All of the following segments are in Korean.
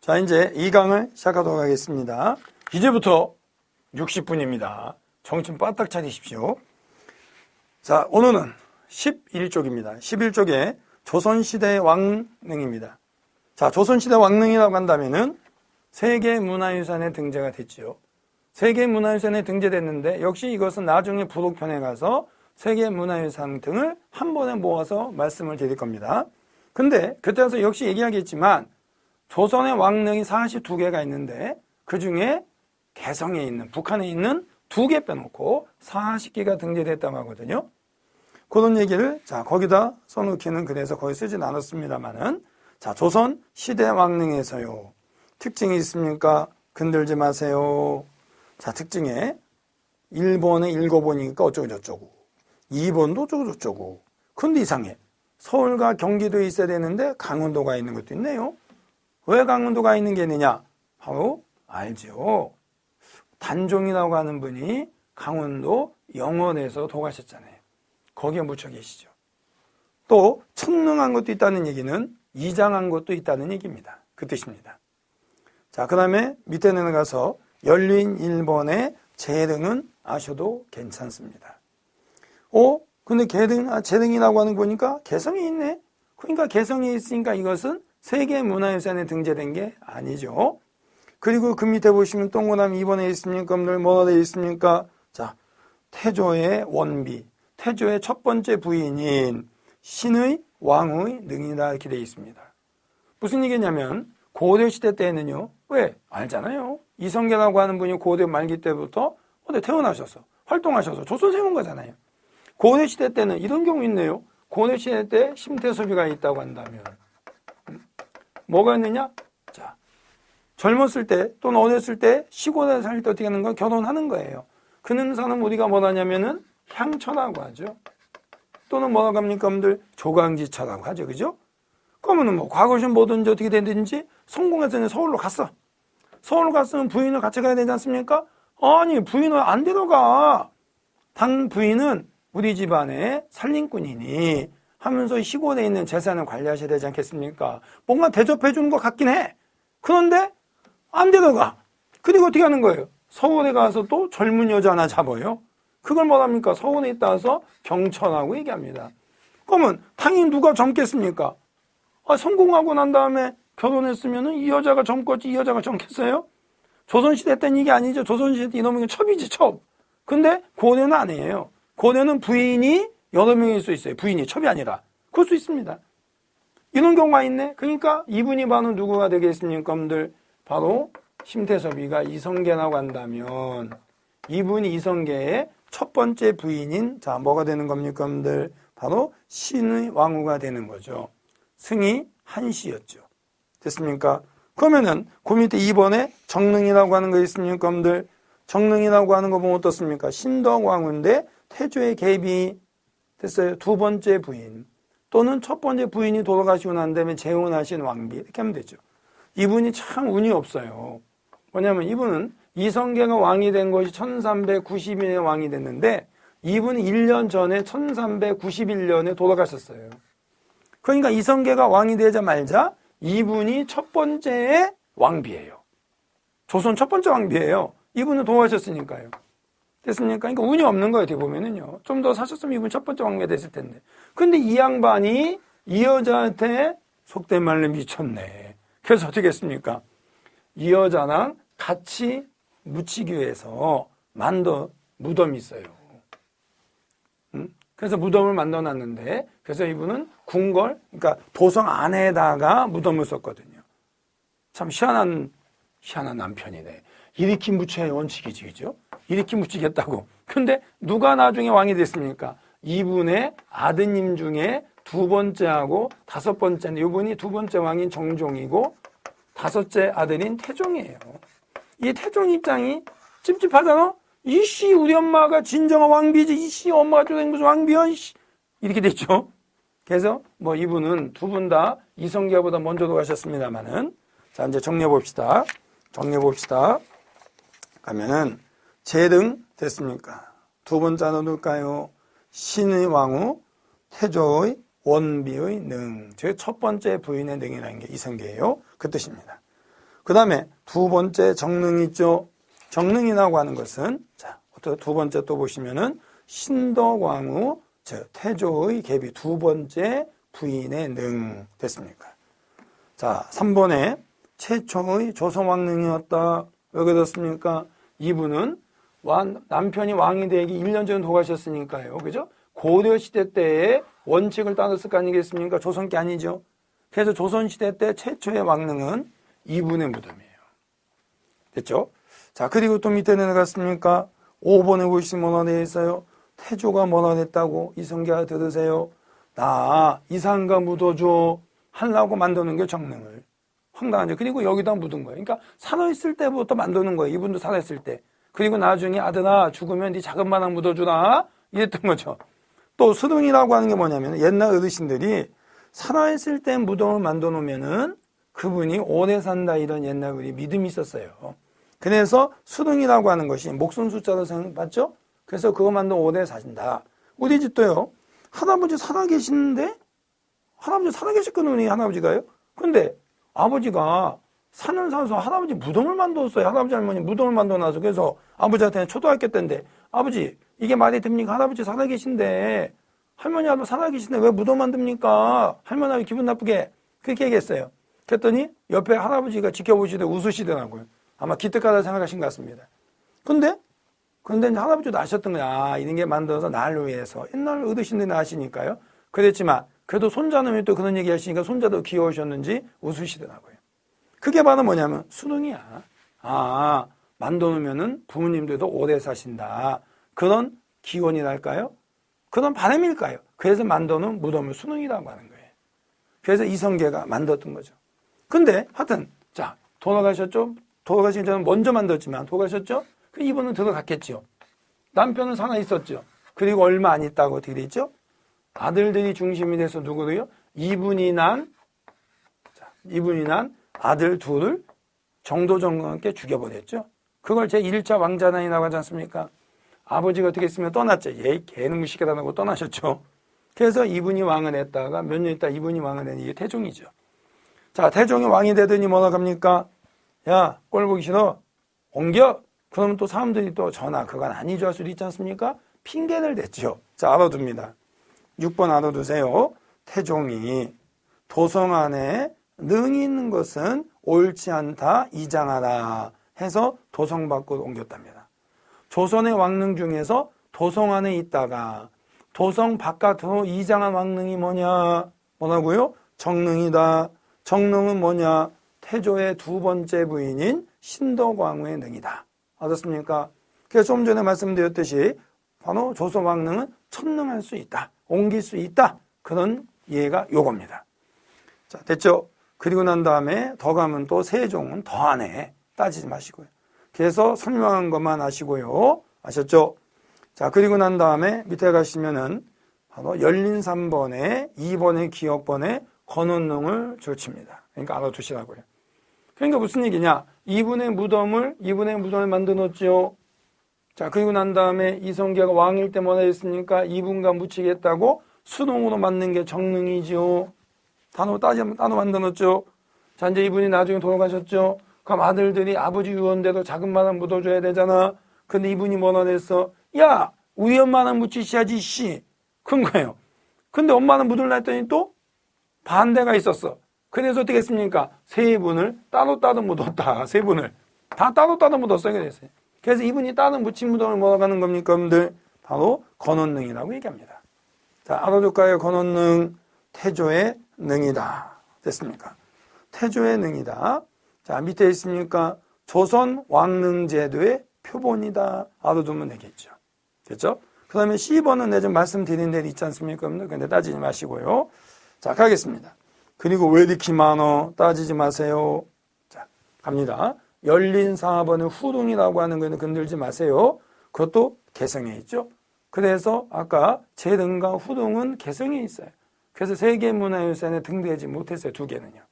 자, 이제 2강을 시작하도록 하겠습니다. 이제부터 60분입니다. 정신 바짝 차리십시오. 자, 오늘은 11쪽입니다. 11쪽에 조선시대 왕릉입니다. 자, 조선시대 왕릉이라고 한다면은 세계문화유산에 등재가 됐지요. 세계문화유산에 등재됐는데 역시 이것은 나중에 부록편에 가서 세계문화유산 등을 한 번에 모아서 말씀을 드릴 겁니다. 근데 그때 와서 역시 얘기하겠지만 조선의 왕릉이 42개가 있는데 그 중에 개성에 있는, 북한에 있는 2개 빼놓고 40개가 등재됐다고 하거든요. 그런 얘기를 자 거기다 써놓기는 그래서 거의 쓰진 않았습니다만은 자 조선 시대 왕릉에서요. 특징이 있습니까? 건들지 마세요. 자 특징에 1번에 읽어보니까 어쩌고 저쩌고 2번도 어쩌고 저쩌고 근데 이상해. 서울과 경기도에 있어야 되는데 강원도가 있는 것도 있네요. 왜 강원도가 있는 게 있느냐? 바로 알죠. 단종이라고 하는 분이 강원도 영월에서 도가셨잖아요. 거기에 묻혀 계시죠. 또 청릉한 것도 있다는 얘기는 이장한 것도 있다는 얘기입니다. 그 뜻입니다. 자, 그 다음에 밑에 내려가서 열린 1번의 재릉은 아셔도 괜찮습니다. 근데 재릉이라고 하는 거 보니까 개성이 있네. 그러니까 개성이 있으니까 이것은 세계문화유산에 등재된 게 아니죠. 그리고 그 밑에 보시면 동그라미 2번에 있습니까? 뭐가 되어 있습니까? 자, 태조의 원비, 태조의 첫 번째 부인인 신의 왕의 능이다 이렇게 되어 있습니다. 무슨 얘기냐면 고려시대 때는요. 왜? 알잖아요. 이성계라고 하는 분이 고려 말기 때부터 태어나셔서 활동하셔서 조선 세운 거잖아요. 고려시대 때는 이런 경우 있네요. 고려시대 때 심태섭이가 있다고 한다면 뭐가 있느냐? 자, 젊었을 때 또는 어렸을 때 시골에 살 때 어떻게 하는 거? 결혼하는 거예요. 그는 사람 우리가 뭐라 하냐면은 향처라고 하죠. 또는 뭐라고 합니까? 여러분들 조강지처라고 하죠. 그죠? 그러면은 뭐 과거신 뭐든지 어떻게 되든지 성공해서 서울로 갔어. 서울로 갔으면 부인을 같이 가야 되지 않습니까? 아니 부인을 안 데려가. 당 부인은 우리 집안의 살림꾼이니 하면서 시골에 있는 재산을 관리하셔야 되지 않겠습니까? 뭔가 대접해 주는 것 같긴 해. 그런데 안 데려가. 그리고 어떻게 하는 거예요? 서울에 가서 또 젊은 여자 하나 잡아요. 그걸 뭐랍니까? 서울에 있다 와서 경천하고 얘기합니다. 그러면 당연히 누가 젊겠습니까? 성공하고 난 다음에 결혼했으면 이 여자가 젊겠지 이 여자가 젊겠어요? 조선시대 때는 이게 아니죠. 조선시대 때 이놈이 첩이지 첩. 근데 고려는 아니에요. 고려는 부인이 여러 명일 수 있어요. 부인이 첩이 아니라. 그럴 수 있습니다. 이런 경우가 있네. 그러니까 이분이 바로 누구가 되겠습니까? 여러분들 바로 심태섭이가 이성계라고 한다면 이분이 이성계의 첫 번째 부인인 자 뭐가 되는 겁니까? 여러분들 바로 신의 왕후가 되는 거죠. 승이 한씨였죠. 됐습니까? 그러면은 그 밑에 2번에 정릉이라고 하는 거 있습니까? 여러분들 정릉이라고 하는 거 보면 어떻습니까? 신덕왕후인데 태조의 계비 됐어요. 두 번째 부인 또는 첫 번째 부인이 돌아가시고 난 다음에 재혼하신 왕비 이렇게 하면 되죠. 이분이 참 운이 없어요. 뭐냐면 이분은 이성계가 왕이 된 것이 1390년에 왕이 됐는데 이분이 1년 전에 1391년에 돌아가셨어요. 그러니까 이성계가 왕이 되자마자 이분이 첫 번째의 왕비예요. 조선 첫 번째 왕비예요. 이분은 돌아가셨으니까요. 됐습니까? 그러니까 운이 없는 거예요. 어떻게 보면은요. 좀 더 사셨으면 이분 첫 번째 왕비가 됐을 텐데. 근데 이 양반이 이 여자한테 속된 말로 미쳤네. 그래서 어떻게 했습니까? 이 여자랑 같이 묻히기 위해서 만든 무덤이 있어요. 그래서 무덤을 만들어 놨는데 그래서 이분은 궁궐, 그러니까 도성 안에다가 무덤을 썼거든요. 참 희한한 남편이네. 이렇게 묻혀야 원칙이지, 그죠? 이렇게 묻히겠다고. 근데 누가 나중에 왕이 됐습니까? 이분의 아드님 중에 두 번째하고 다섯 번째인데 이분이 두 번째 왕인 정종이고 다섯째 아들인 태종이에요. 이 태종 입장이 찝찝하잖아? 이씨 우리 엄마가 진정한 왕비지 이씨 엄마가 좀 무슨 왕비야 이씨 이렇게 됐죠. 그래서 뭐 이분은 두 분 다 이성계보다 먼저 돌아가셨습니다만은 자 이제 정리해 봅시다. 가면은 재릉 됐습니까? 두 번째 하나 놓을까요? 신의 왕후 태조의 원비의 능 즉 첫 번째 부인의 능이라는 게 이성계예요. 그 뜻입니다. 그 다음에 두 번째 정릉이 있죠. 정릉이라고 하는 것은, 자, 두 번째 또 보시면은, 신덕왕후, 즉, 태조의 계비 두 번째 부인의 능 됐습니까? 자, 3번에 최초의 조선왕릉이었다. 왜 그렇습니까? 이분은 남편이 왕이 되기 1년 전에 돌아가셨으니까요. 그죠? 고려시대 때의 원칙을 따랐을 거 아니겠습니까? 조선 게 아니죠. 그래서 조선시대 때 최초의 왕릉은 이분의 무덤이에요. 됐죠? 자, 그리고 또 밑에 내려갔습니까? 5번에 보시면 뭐라 되어 있어요? 태조가 뭐라 했다고? 이성계가 들으세요. 나 이상가 묻어줘 하려고 만드는 게 정릉을. 황당하죠. 그리고 여기다 묻은 거예요. 그러니까 살아있을 때부터 만드는 거예요. 이분도 살아있을 때. 그리고 나중에 아들아 죽으면 네 작은 마당 묻어주라 이랬던 거죠. 또 수릉이라고 하는 게 뭐냐면 옛날 어르신들이 살아있을 때 무덤을 만들어 놓으면은 그분이 오래 산다 이런 옛날 우리 믿음이 있었어요. 그래서 수릉이라고 하는 것이 목숨 숫자로 생각받죠. 그래서 그거 만들어 오래 사신다. 우리 집도요. 할아버지 살아계시는데 할아버지 살아계셨거든요. 우리 할아버지가요. 근데 아버지가 산을 사서 할아버지 무덤을 만들었어요. 할아버지 할머니 무덤을 만들어놔서. 그래서 아버지한테 초등학교 때인데 아버지 이게 말이 됩니까? 할아버지 살아계신데 할머니 할아버지 살아계신데 왜 무덤 만듭니까? 할머니가 기분 나쁘게 그렇게 얘기했어요. 그랬더니 옆에 할아버지가 지켜보시되 웃으시더라고요. 아마 기특하다 생각하신 것 같습니다. 근데 이제 할아버지도 아셨던 거야. 아, 이런 게 만들어서 나를 위해서. 옛날 어르신들이 아시니까요. 그랬지만 그래도 손자놈이 또 그런 얘기 하시니까 손자도 귀여우셨는지 웃으시더라고요. 그게 바로 뭐냐면 수능이야. 아, 만들어놓으면은 부모님들도 오래 사신다. 그런 기원이랄까요? 그런 바람일까요? 그래서 만들어놓은 무덤을 수능이라고 하는 거예요. 그래서 이성계가 만들었던 거죠. 근데 하여튼 자 돌아가셨죠? 돌아가시기 전에 먼저 만들었지만 돌아가셨죠? 그 이분은 들어갔겠죠. 남편은 살아있었죠. 그리고 얼마 안 있다고 어떻게 되죠? 아들들이 중심이 돼서 누구로요? 이분이 난 아들 둘을 정도정과 함께 죽여버렸죠. 그걸 제1차 왕자난이라고 하지 않습니까? 아버지가 어떻게 했으면 떠났죠. 걔는 무식하다고 떠나셨죠. 그래서 이분이 왕을 했다가 몇 년 있다 이분이 왕을 한 이게 태종이죠. 자, 태종이 왕이 되더니 뭐라 합니까? 야, 꼴 보기 싫어. 옮겨. 그러면 또 사람들이 또 전화 그건 아니죠 할 수도 있지 않습니까? 핑계를 댔죠. 자, 알아둡니다. 6번 알아두세요. 태종이 도성 안에 능이 있는 것은 옳지 않다 이장하라 해서 도성 밖으로 옮겼답니다. 조선의 왕릉 중에서 도성 안에 있다가 도성 바깥으로 이장한 왕릉이 뭐라고요? 정릉이다. 정릉은 뭐냐? 태조의 두 번째 부인인 신덕왕후의 능이다. 알았습니까? 그래서 좀 전에 말씀드렸듯이 바로 조선 왕릉은 천능할 수 있다. 옮길 수 있다. 그런 예가 요겁니다. 자, 됐죠? 그리고 난 다음에 더 가면 또 세종은 더 안 해. 따지지 마시고요. 그래서 설명한 것만 아시고요. 아셨죠? 자, 그리고 난 다음에 밑에 가시면은 바로 열린 3번에 2번의 기억번에 건원릉을 줄칩니다. 그러니까 알아두시라고요. 그러니까 무슨 얘기냐? 이분의 무덤을 만들어 놓죠. 자, 그리고 난 다음에 이성계가 왕일 때 뭐라 했습니까? 이분과 묻히겠다고 수동으로 만든 게 정릉이지요. 단어 만들어 놓죠. 자, 이제 이분이 나중에 돌아가셨죠. 그럼 아들들이 아버지 유언대로 작은 마당 묻어줘야 되잖아. 근데 이분이 뭐라 했어? 야, 우리 엄마는 묻히셔야지, 씨. 그런 거예요. 근데 엄마는 묻으려 했더니 또 반대가 있었어. 그래서 어떻게 했습니까? 세 분을 따로따로 묻었다. 세 분을. 다 따로따로 묻었어요. 그랬어요. 그래서 이분이 다른 묻힌 무덤을 뭐라고 하는 겁니까, 여러분들? 바로 건원릉이라고 얘기합니다. 자, 알아둘까요? 건원릉. 태조의 능이다. 됐습니까? 태조의 능이다. 자, 밑에 있습니까? 조선 왕릉제도의 표본이다. 알아두면 되겠죠. 됐죠? 그 다음에 C번은 내가 좀 말씀드린 데 있지 않습니까? 근데 따지지 마시고요. 자, 가겠습니다. 그리고 왜 이렇게 많어? 따지지 마세요. 자, 갑니다. 열린 4번은 후릉이라고 하는 거는 건들지 마세요. 그것도 개성에 있죠. 그래서 아까 제등과 후릉은 개성에 있어요. 그래서 세계문화유산에 등재하지 못했어요. 두 개는요.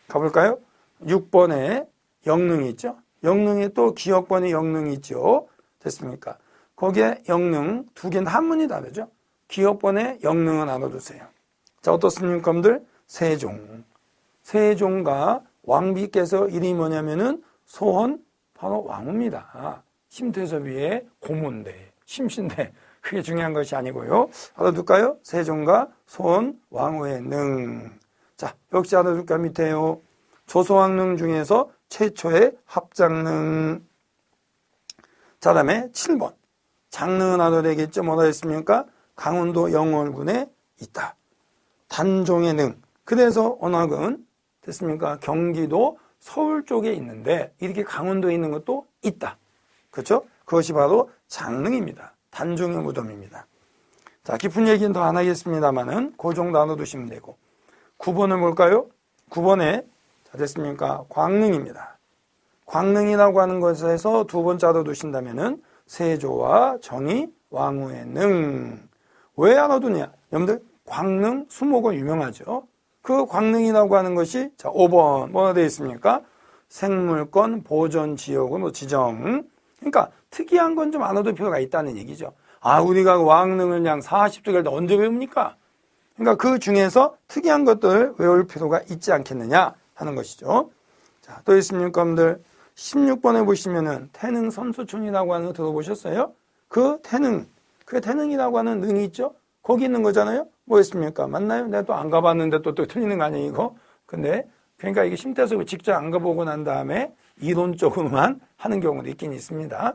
가볼까요? 6번에 영릉이 있죠. 영릉에 또 기억번에 영릉이 있죠. 됐습니까? 거기에 영릉 두 개는 한문이 다르죠. 기억번에 영릉은 알아두세요. 자, 어떻습니까, 여러분들? 세종. 세종과 왕비께서 이름이 뭐냐면은 소헌 바로 왕후입니다. 심태섭이의 고모인데 심신데 그게 중요한 것이 아니고요. 알아둘까요? 세종과 소헌 왕후의 능. 자, 역시 알아둘까 밑에요. 조소왕릉 중에서 최초의 합장릉. 자, 다음에 7번. 장릉은 알아되겠죠? 뭐라 했습니까? 강원도 영월군에 있다. 단종의 능. 그래서 언학은 됐습니까? 경기도 서울 쪽에 있는데 이렇게 강원도에 있는 것도 있다. 그렇죠? 그것이 바로 장릉입니다. 단종의 무덤입니다. 자, 깊은 얘기는 더 안 하겠습니다만은 그 정도 알아두시면 되고 9번은 뭘까요? 9번에 자, 됐습니까? 광릉입니다. 광릉이라고 하는 것에서 두 번째 알아두신다면은 세조와 정의 왕후의 능. 왜 알아두냐? 여러분들 광릉 수목은 유명하죠. 그 광릉이라고 하는 것이 자 5번 뭐가 되어 있습니까? 생물권 보존 지역으로 지정. 그러니까 특이한 건 좀 알아둘 필요가 있다는 얘기죠. 아, 우리가 왕릉을 그냥 40쪽 할 때 언제 외웁니까? 그러니까 그 중에서 특이한 것들을 외울 필요가 있지 않겠느냐 하는 것이죠. 자, 또 있습니까, 여러분들? 16번에 보시면은 태능 선수촌이라고 하는 거 들어보셨어요? 그 태능, 그 태능이라고 하는 능이 있죠? 거기 있는 거잖아요? 뭐였습니까? 맞나요? 내가 또 안 가봤는데 또 틀리는 거 아니에요, 이거? 근데, 그러니까 이게 심태섭을 직접 안 가보고 난 다음에 이론적으로만 하는 경우도 있긴 있습니다.